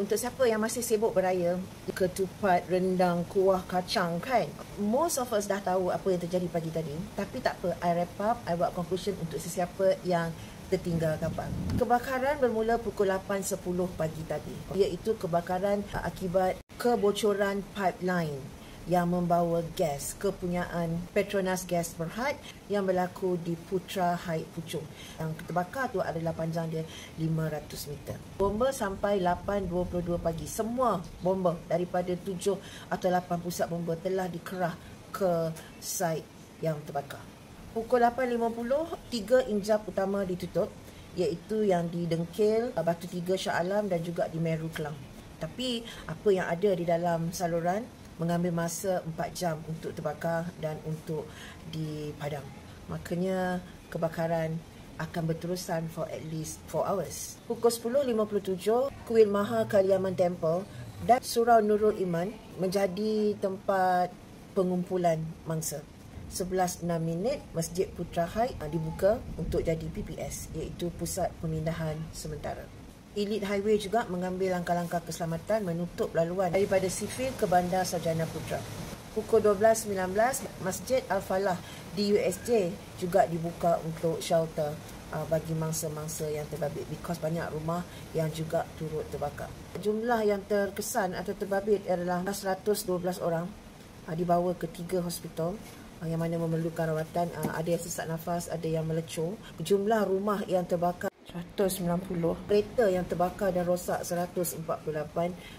Untuk siapa yang masih sibuk beraya, ketupat, rendang, kuah kacang kan, most of us dah tahu apa yang terjadi pagi tadi. Tapi tak apa, I wrap up, I buat conclusion untuk sesiapa yang tertinggal kapal. Kebakaran bermula pukul 8.10 pagi tadi, iaitu kebakaran akibat kebocoran pipeline yang membawa gas kepunyaan Petronas Gas Berhad yang berlaku di Putra Heights Puchong. Yang terbakar tu adalah panjang dia 500 meter. Bomba sampai 8.22 pagi. Semua bomba daripada 7 atau 8 pusat bomba telah dikerah ke site yang terbakar. Pukul 8.50, 3 injap utama ditutup, iaitu yang di Dengkil, Batu Tiga, Shah Alam dan juga di Meru Kelang. Tapi apa yang ada di dalam saluran mengambil masa 4 jam untuk terbakar dan untuk dipadam. Makanya kebakaran akan berterusan for at least 4 hours. Pukul 10.57, Kuil Maha Kaliaman Temple dan Surau Nurul Iman menjadi tempat pengumpulan mangsa. 11.06, Masjid Putra Heights dibuka untuk jadi PPS, iaitu Pusat Pemindahan Sementara. Elite Highway juga mengambil langkah-langkah keselamatan menutup laluan daripada Sifil ke Bandar Sarjana Putra. Pukul 12.19, Masjid Al-Falah di USJ juga dibuka untuk shelter bagi mangsa-mangsa yang terbabit, because banyak rumah yang juga turut terbakar. Jumlah yang terkesan atau terbabit adalah 112 orang, dibawa ke 3 hospital yang mana memerlukan rawatan. Ada yang sesak nafas, ada yang melecur. Jumlah rumah yang terbakar 190, kereta yang terbakar dan rosak 148,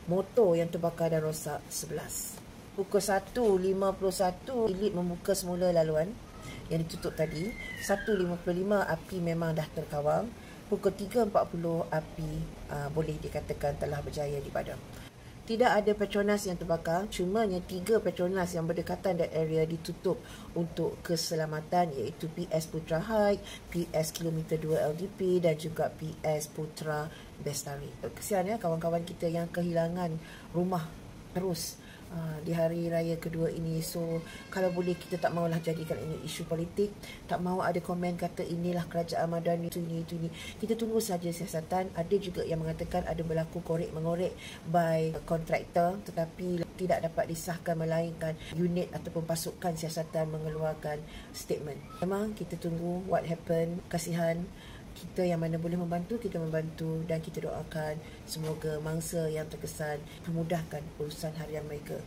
motor yang terbakar dan rosak 11. Pukul 1.51, Elite membuka semula laluan yang ditutup tadi. 1.55, api memang dah terkawal. Pukul 3.40, api boleh dikatakan telah berjaya dipadam. Tidak ada Petronas yang terbakar, cumanya 3 Petronas yang berdekatan dan area ditutup untuk keselamatan, iaitu PS Putra Heights, PS Kilometer 2 LDP dan juga PS Putra Bestari. Kesian ya kawan-kawan kita yang kehilangan rumah terus di hari raya kedua ini. So kalau boleh kita tak maulah jadikan ini isu politik, tak mau ada komen kata inilah kerajaan Madani, itu ini. Kita tunggu saja siasatan. Ada juga yang mengatakan ada berlaku korek-mengorek by kontraktor, tetapi tidak dapat disahkan melainkan unit ataupun pasukan siasatan mengeluarkan statement. Memang kita tunggu what happen. Kasihan kita yang mana boleh membantu, kita membantu, dan kita doakan semoga mangsa yang terkesan memudahkan urusan harian mereka.